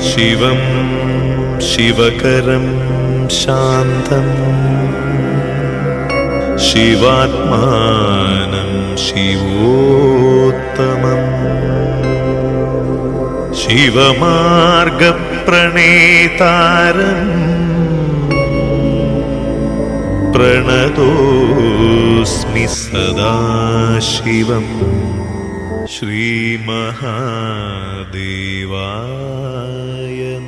शिवं शिवकरं शान्तम् शिवात्मानं शिवोत्तमम् शिवमार्गप्रणेतारम् प्रणतोऽस्मि सदा शिवम् श्रीमहादेवाय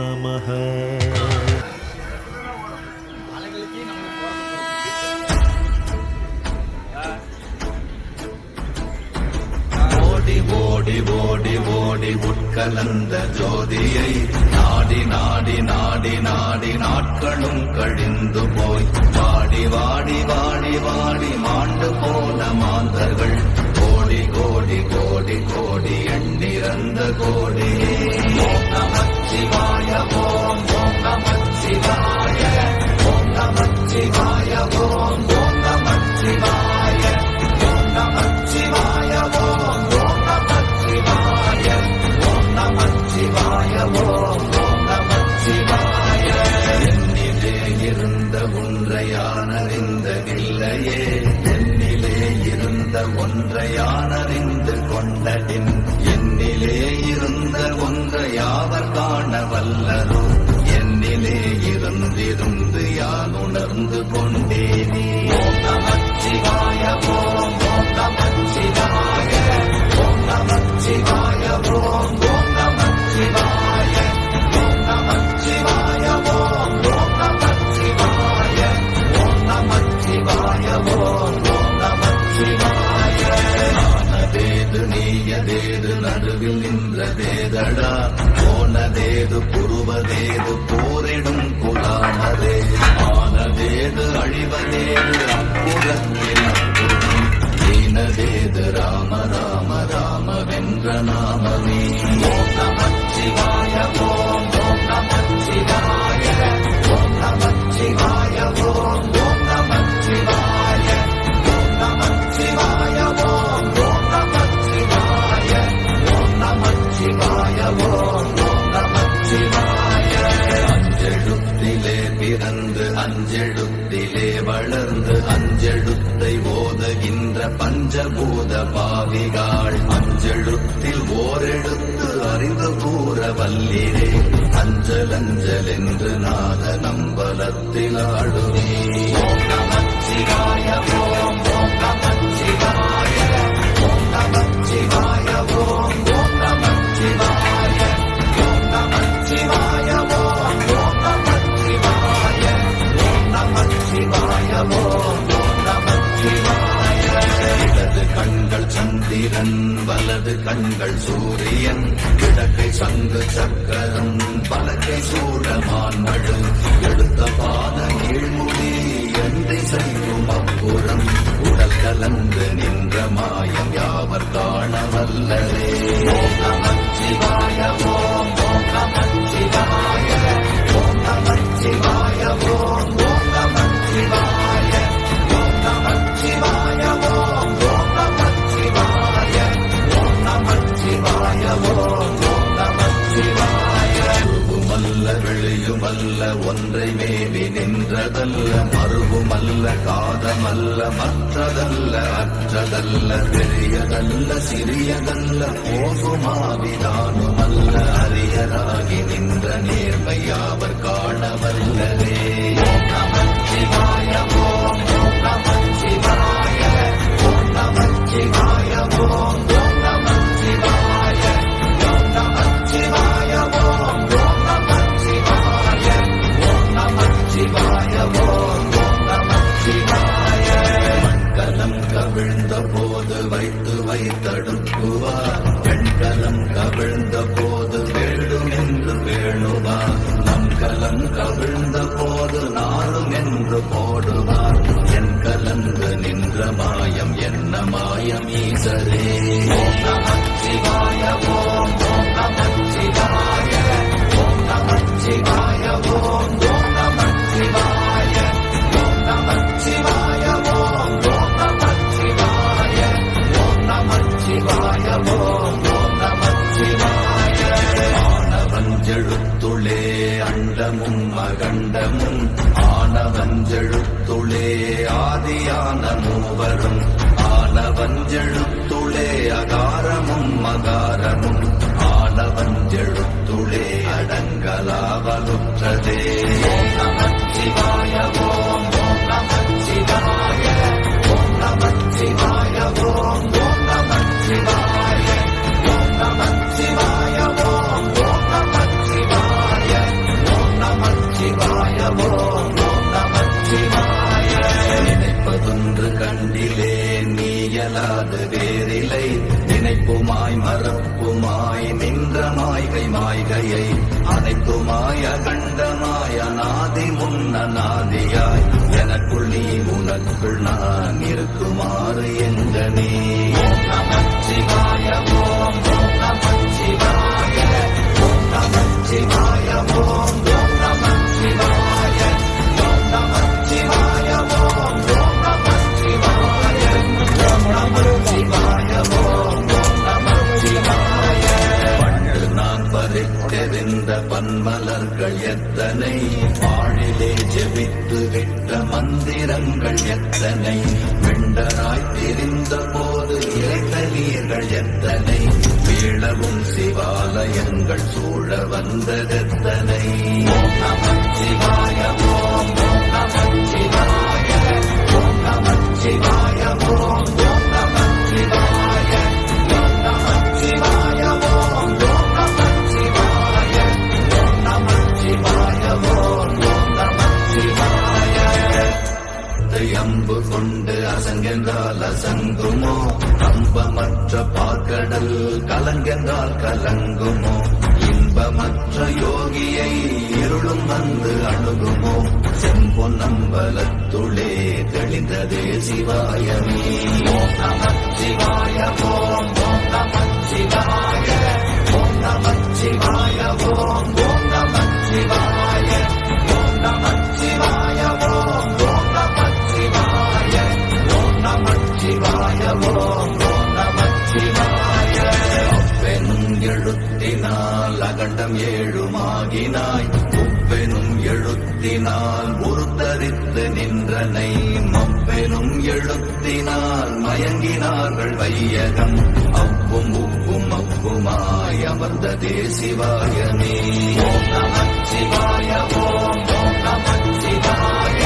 नमः। ஓடி ஓடி ஓடி உட்கலந்த ஜோதியை நாடி நாடி நாடி நாடி நாட்களும் கழிந்து போய் வாடி வாடி வாடி வாடி மாண்டு போன மாந்தர்கள் கோடி கோடி கோடி கோடி எண்ணிறந்த கோடியே. ஓம் நமச்சிவாய ஓம் ஓம் நமச்சிவாய ஓம் நமச்சிவாய ஓம் ஓம் நமச்சிவாய ஓம் நமச்சிவாய ஓம் ஓம் நமச்சிவாய ஓம் நமச்சிவாய ஓம் ஓம் நமச்சிவாய. என்னிலே இருந்த ஒன்றையானறிந்ததில்லையே, என்னிலே இருந்த ஒன்றையானறிந்து கொண்டடின், என்னிலே இருந்த ஒன்றையாவர் காண வல்லரோ, என்னிலே இருந்திருந்து யான் உணர்ந்து கொண்டேனே. ஓம் நமச்சிவாய ஓம் ஓம் நமச்சிவாய ஓம் நமச்சிவாய ஓம் ஓம் நமச்சிவாய ஓம் நமச்சிவாய ஓம் ஓம் நமச்சிவாய ஓம் நமச்சிவாய ஓம் ஓம் நமச்சிவாய. ஆனதேது நீயதேது நடுவில் நின்றதேதடா, போனதேது புருவதேது போரிடும் குலாமதே, ஆனதேது அழிவதேது அப்புறத்தில் அப்புறம், தீனதேது ராம ராம ராம வென்ற நாமமே. ஓம் நமச்சிவாய ஓம் ஓம் நமச்சிவாய ஓம் நமச்சிவாய ஓம் ஓம் நமச்சிவாய ஓம் நமச்சிவாய ஓம் ஓம் நமச்சிவாய ஓம் நமச்சிவாய ஓம் ஓம் நமச்சிவாய. அஞ்செழுத்திலே பிறந்து அஞ்செழுத்திலே வளர்ந்து அஞ்செழுத்தை ஓதுகின்ற பஞ்சபூத பாவிகாள், அஞ்செழுத்தில் ஓரெழுத்து அறிந்து கூற வல்லிரே, அஞ்சல் அஞ்சல் என்று நாத நம்பலத்தில் ஆடுவே. ஓம் நமச்சிவாய ஓம் ஓம் நமச்சிவாய ஓம் நமச்சிவாய ஓம் ஓம் நமச்சிவாய ஓம் நமச்சிவாய ஓம் ஓம் நமச்சிவாய ஓம் நமச்சிவாய ஓம் ஓம் நமச்சிவாய. இடது கண்கள் சந்திரன் வலது கண்கள் சூரியன், இடக்கை சங்கு சக்கரம் பலக்கை சூழமான்மழு, எடுத்த பாத கீழ்முடி எந்தை செய்யும் அப்புறம், உடல் கலந்து நின்ற மாயம் யாவர் காண வல்லரே. ஓம் நமச்சிவாய ஓம் ஓம் நமச்சிவாய ஓம் நமச்சிவாய ஓம் ஓம் நமச்சிவாய ஓம் நமச்சிவாய ஓம் ஓம் நமச்சிவாய ஓம் நமச்சிவாய ஓம் ஓம் நமச்சிவாய. உருவுமல்ல வெளியுமல்ல ஒன்றை மேவி நின்றதல்ல, மறுவுமல்ல காதமல்ல மற்றதல்ல அற்றதல்ல, பெரியதல்ல சிறியதல்ல போகுமாவிதானுமல்ல, அரியராகி நின்ற நேர்மையாவர் காண வல்லரே. ஓம் நமச்சிவாய ஓம் ஓம் நமச்சிவாய ஓம் நமச்சிவாய ஓம் ஓம் நமச்சிவாய ஓம் நமச்சிவாய ஓம் ஓம் நமச்சிவாய ஓம் நமச்சிவாய ஓம் ஓம் நமச்சிவாய. மண்கலம் கவிழ்ந்த போது வைத்து வைத்தடுக்குவார், பெண்கலம் கவிழ்ந்த போது வேடும் என்று வேணுவார், நம் கலம் கவிழ்ந்த போது நாளும் என்று போடுவார், அண்டமும் அகண்டமும் ஆனவஞ்செழுத்துளே ஆதியான மூவரும் ஆனவஞ்செழுத்துளே அகாரமும் மகாரமும் ஆனவஞ்செழுத்துளே அடங்கலாவலுற்றதே. ஓம் நமச்சிவாய ஓம் ஓம் நமச்சிவாய ஓம் நமச்சிவாய ஓம் ஓம் நமச்சிவாய ஓம் நமச்சிவாய ஓம் ஓம் நமச்சிவாய ஓம் நமச்சிவாய ஓம் ஓம் நமச்சிவாய. நினைப்பதொன்று கண்டிலே நீயலாது வேறிலை நினைப்புமாய் மறப்புமாய் நின்ற மாய்கை மாய்கையை அனைத்துமாய் அகண்டமாய் அநாதி முன்னநாதியாய் எனக்குள் நீ உனக்குள் நான் இருக்குமாறு எங்கனே. ஓம் நமச்சிவாய ஓம் ஓம் நமச்சிவாய ஓம் நமச்சிவாய ஓம் ஓம் நமச்சிவாய ஓம் நமச்சிவாய ஓம் ஓம் நமச்சிவாய ஓம் நமச்சிவாய ஓம் ஓம் நமச்சிவாய. பண்டு நான் பறித்தெறிந்த பன்மலர்கள் எத்தனை வாழிலே ஜெபித்து விட்ட மந்திரங்கள் எத்தனை வெண்டராய் திரிந்த போது இறைத்த நீர்கள் எத்தனை வீழவும் சிவாலயங்கள் சூழ வந்ததெத்தனை. ஓம் நமச்சிவாய ஓம் ஓம் நமச்சிவாய ஓம் நமச்சிவாய ஓம் ஓம் நமச்சிவாய ஓம் நமச்சிவாய ஓம் ஓம் நமச்சிவாய ஓம் நமச்சிவாய ஓம் ஓம் நமச்சிவாய. அம்பு கொண்டு அசங்கென்றால் அசங்குமோ அம்பமற்ற பார்க்கடல் கலங்கென்றால் கலங்குமோ இன்பமற்ற யோகியை இருளும் வந்து அணுகுமோ செம்பொன்னம்பலத்துளே தெளிந்ததே சிவாயமே. ஓம் நமச்சிவாய ஓம் ஓம் நமச்சிவாய ஓம் நமச்சிவாய ஓம் ஓம் நமச்சிவாய ஓம் நமச்சிவாய ஓம் ஓம் நமச்சிவாய ஓம் நமச்சிவாய ஓம் ஓம் நமச்சிவாய. அப்பெனும் எழுத்தினால் அகண்டம் ஏழுமாகினாய் உப்பெனும் எழுத்தினால் உருத்தரித்து நின்றனை மப்பெனும் எழுத்தினால் மயங்கினார்கள் வையகம் அவ்வும் உப்பும் அப்புமாய் அமர்ந்ததே சிவாயமே. ஓம் நமச்சிவாய ஓம் ஓம் நமச்சிவாய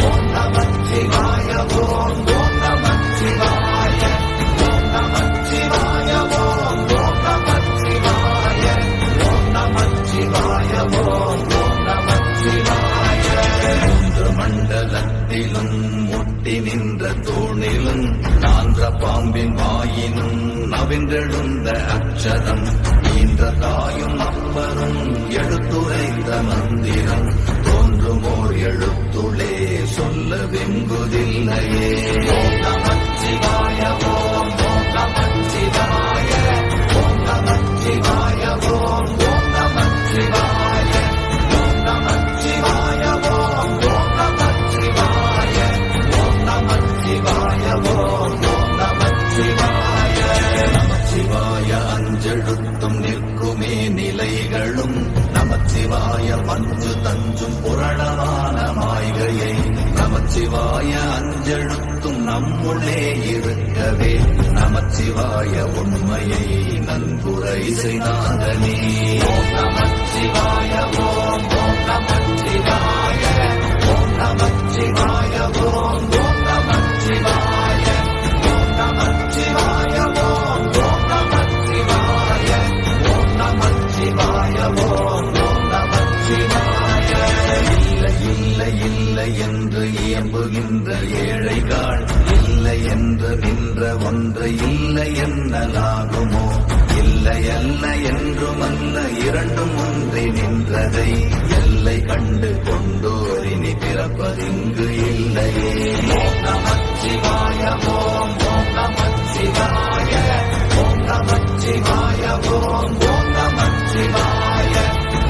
ஓம் நமச்சிவாய ஓம் ஓம் நமச்சிவாய ஓம் நமச்சிவாய ஓம் ஓம் நமச்சிவாய ஓம் நமச்சிவாய ஓம் ஓம் நமச்சிவாய. மூன்று மண்டலத்திலும் முட்டி நின்ற தூணிலும் நான்ற பாம்பின் வாயினும் நவின்றெழுந்த அக்ஷரம் ஈன்ற தாயும் அப்பரும் எடுத்துரைத்த மந்திரம் தோன்றுமோர் எழுத்துளே சொல்ல வெங்குதில்லையே. ஓம் நமச்சிவாய ஓம் ஓம் நமச்சிவாய ஓம் நமச்சிவாய ஓம் ஓம் நமச்சிவாய ஓம் நமச்சிவாய ஓம் ஓம் நமச்சிவாய ஓம் நமச்சிவாய ஓம் ஓம் நமச்சிவாய. நமச்சிவாய அஞ்செழுத்தும் நிற்குமே நிலைகளும் நமச்சிவாய மஞ்சு தஞ்சும் புரணமான மாய்கையை நமச்சிவாய அஞ்செழுத்தும் நம்முள்ளே இருக்கவே நமச்சிவாய உண்மையை நன்குரை செய்தாதனே. ஓம் நமச்சிவாய ஓம் ஓம் நமச்சிவாய ஓம் நமச்சிவாய ஓம் ஓம் நமச்சிவாய ஓம் நமச்சிவாய ஓம் ஓம் நமச்சிவாய ஓம் நமச்சிவாய ஓம் ஓம் நமச்சிவாய. இல்லை இல்லை இல்லை என்று இயம்புகின்ற ஏழைகள் இல்லை என்று நின்ற ஒன்று இல்லை என்னலாகுமோ இல்லை அல்ல என்றும் அல்ல இரண்டும் ஒன்றி நின்றதை எல்லை கண்டு கொண்டோரினி பிறப்பதிங்கு இல்லையே. ஓம் நமச்சிவாய ஓம் ஓம் நமச்சிவாய ஓம் நமச்சிவாய ஓம் ஓம் நமச்சிவாய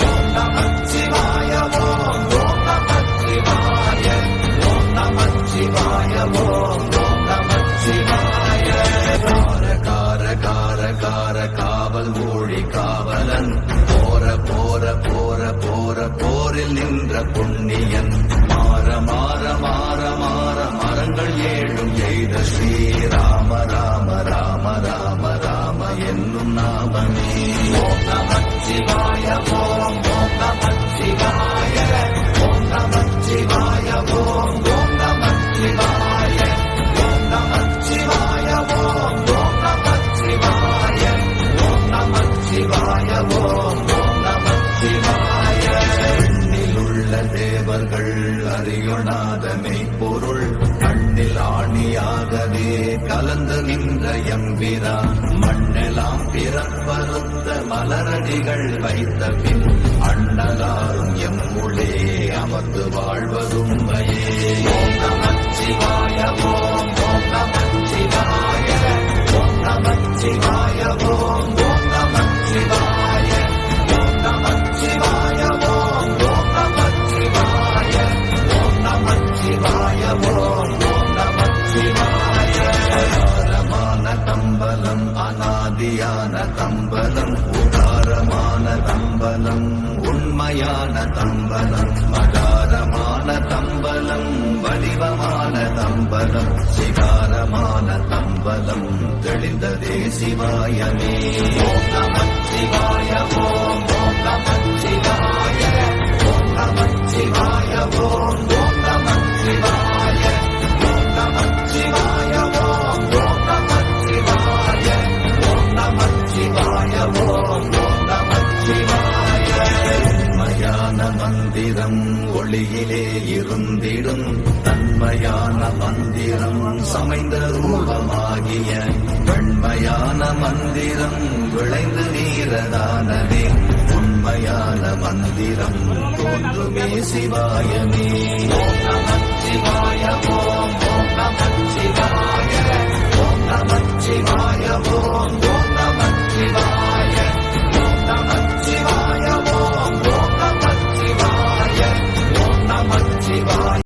ஓம் நமச்சிவாய ஓம் ஓம் நமச்சிவாய ஓம் நமச்சிவாய ஓம் ஓம் நமச்சிவாய. கார கார கார காவல் ஊழி காவலன் போற போற போற போரில் நின்ற புண்ணியன் மாற மாற மாற மாற மரங்கள் ஏழும் எய்த ஸ்ரீராம ராம ராம ராம ராம என்னும் நாமமே. ஓம் நமச்சிவாய ஓம் நமச்சிவாய ஓம் நமச்சிவாய ஓம் நமச்சிவாய ஓம் நமச்சிவாய ஓம் நமச்சிவாய ஓம் நமச்சிவாய ஓம் நமச்சிவாய. எண்ணிலுள்ள தேவர்கள் அறியொணாதமை பொருள் கண்ணில் ஆணியாகவே கலந்து நின்ற எம்பிரா மண்ணெல்லாம் பிறப்பறுத்த மலரடிகள் வைத்த பின் அண்ணலாரும் எம்முளே அமர்ந்து வாழ்வதும்மையே. ஓம் நமச்சிவாய ஓம் நமச்சிவாய ஓம் நமச்சிவாய ஓம் நமச்சிவாய ஓம் நமச்சிவாய ஓம் நமச்சிவாய ஓம் நமச்சிவாய ஓம் நமச்சிவாய. உதாரமான தம்பலம் அநாதியான தம்பலம் உதாரமான தம்பலம் உண்மையான தம்பலம் மகாரமான தம்பலம் வடிவமான தம்பலம் சிகாரமான தம்பலம் தெளிந்ததே சிவாயமே. ஓம் நமச்சிவாய ஓம் நமச்சிவாய ஓம் நமச்சிவாய ஓம் நமச்சிவாய ஓம் நமச்சிவாய ஓம் நமச்சிவாய ஓம் நமச்சிவாய ஓம் நமச்சிவாய. உண்மையான மந்திரம் ஒளியிலே இருந்திடும் தன்மையான மந்திரம் சமைந்த ரூபமாகிய வெண்மையான மந்திரம் விளைந்து நீரதானவே உண்மையான மந்திரம் தோன்றுமே சிவாயமே. ஓம் நமச்சிவாய ஓம் நமச்சிவாய